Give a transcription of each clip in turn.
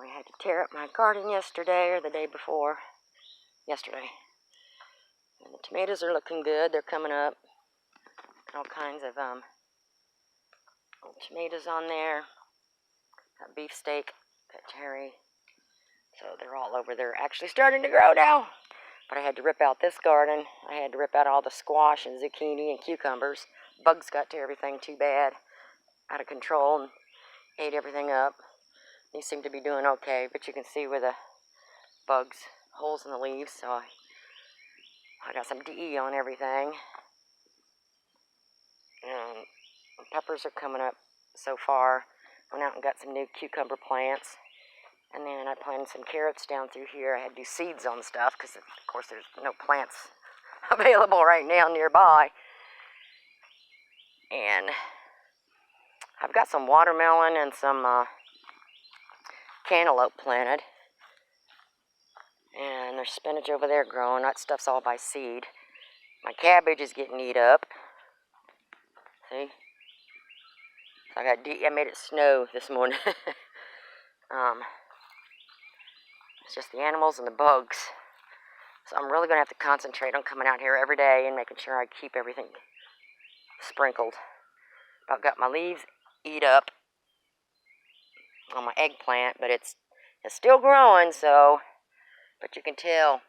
I had to tear up my garden yesterday or the day before. Yesterday. And the tomatoes are looking good. They're coming up. All kinds of little tomatoes on there. Got beefsteak, got cherry. So they're all over. They're actually starting to grow now. But I had to rip out this garden. I had to rip out all the squash and zucchini and cucumbers. Bugs got to everything too bad. Out of control and ate everything up. These seem to be doing okay, but you can see where the bugs, holes in the leaves. So I got some DE on everything. And peppers are coming up so far. Went out and got some new cucumber plants. And then I planted some carrots down through here. I had to do seeds on stuff because, of course, there's no plants available right now nearby. And I've got some watermelon and some cantaloupe planted. And there's spinach over there growing. That stuff's all by seed. My cabbage is getting eat up. See? So I made it snow this morning. It's just the animals and the bugs. So I'm really going to have to concentrate on coming out here every day and making sure I keep everything sprinkled. I've got my leaves eat up on my eggplant, but it's still growing, so, but you can tell,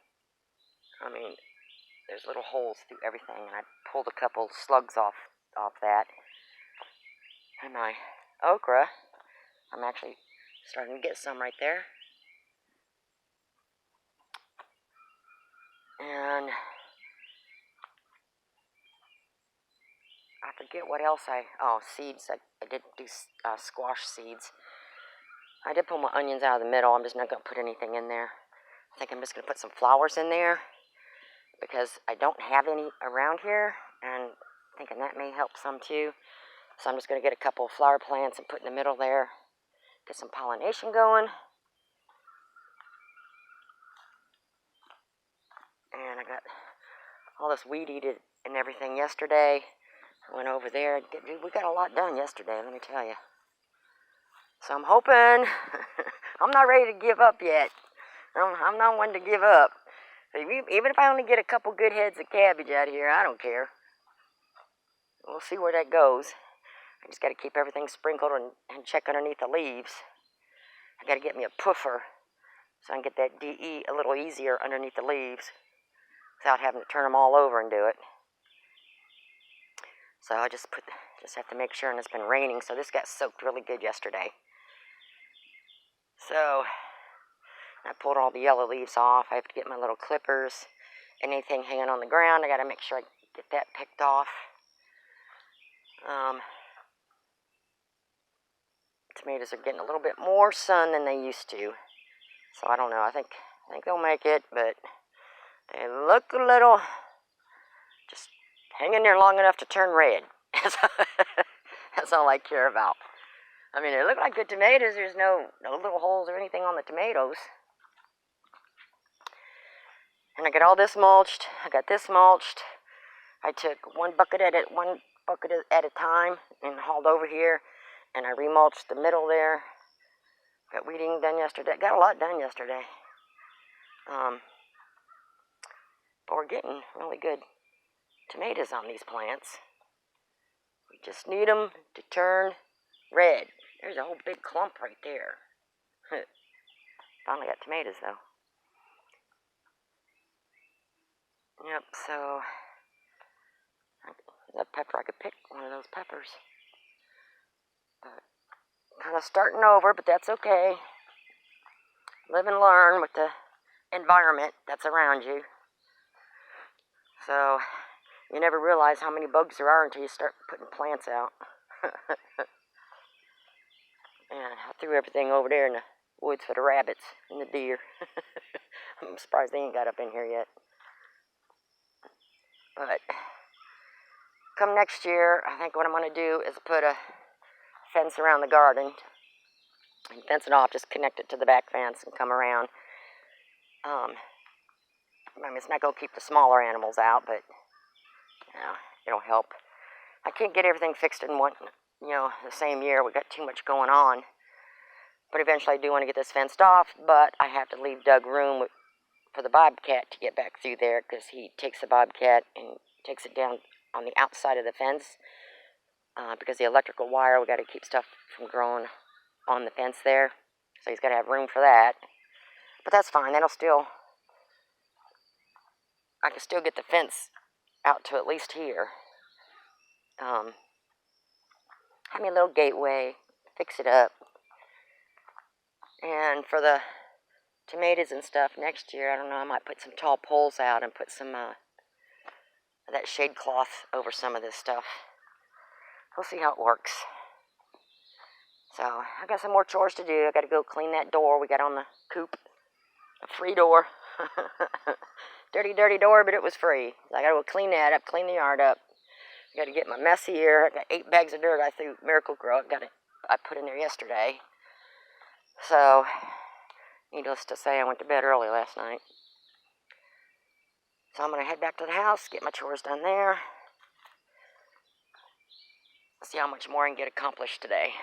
I mean, there's little holes through everything, and I pulled a couple slugs off that. And my okra, I'm actually starting to get some right there. And I forget what else seeds. I did do squash seeds. I did pull my onions out of the middle. I'm just not going to put anything in there. I think I'm just going to put some flowers in there because I don't have any around here, and thinking that may help some too. So I'm just going to get a couple of flower plants and put in the middle there. Get some pollination going. And I got all this weed eated and everything yesterday. I went over there. We got a lot done yesterday, let me tell you. So I'm hoping. I'm not ready to give up yet. I'm not one to give up. Even if I only get a couple good heads of cabbage out of here, I don't care. We'll see where that goes. I just got to keep everything sprinkled and check underneath the leaves. I got to get me a puffer so I can get that DE a little easier underneath the leaves without having to turn them all over and do it. So I just have to make sure, and it's been raining, so this got soaked really good yesterday. So I pulled all the yellow leaves off. I have to get my little clippers. Anything hanging on the ground, I got to make sure I get that picked off. Tomatoes are getting a little bit more sun than they used to. So I don't know. I think they'll make it, but they look a little just hanging there long enough to turn red. That's all I care about. I mean, they look like good tomatoes. There's no little holes or anything on the tomatoes. And I got all this mulched. I got this mulched. I took one bucket at a time and hauled over here, and I remulched the middle there. Got weeding done yesterday. Got a lot done yesterday. But we're getting really good tomatoes on these plants. We just need them to turn red. There's a whole big clump right there. Finally got tomatoes though. Yep, so that pepper, I could pick one of those peppers. But kind of starting over, but that's okay. Live and learn with the environment that's around you. So you never realize how many bugs there are until you start putting plants out. And I threw everything over there in the woods for the rabbits and the deer. I'm surprised they ain't got up in here yet. But come next year, I think what I'm going to do is put a fence around the garden. And fence it off, just connect it to the back fence and come around. I mean, it's not going to keep the smaller animals out, but it'll help. I can't get everything fixed in the same year. We got too much going on. But eventually I do want to get this fenced off, but I have to leave Doug room for the bobcat to get back through there, because he takes the bobcat and takes it down on the outside of the fence, because the electrical wire, we got to keep stuff from growing on the fence there, so he's got to have room for that. But that's fine. I can still get the fence out to at least here. Have me a little gateway, fix it up. And for the tomatoes and stuff next year, I don't know, I might put some tall poles out and put some that shade cloth over some of this stuff. We'll see how it works. So I got some more chores to do. I got to go clean that door we got on the coop. A free door. Dirty, dirty door, but it was free. So I got to go clean that up, clean the yard up. I got to get my messy here. I got 8 bags of dirt I threw Miracle-Gro. I put in there yesterday. So, needless to say, I went to bed early last night. So I'm going to head back to the house, get my chores done there. See how much more I can get accomplished today.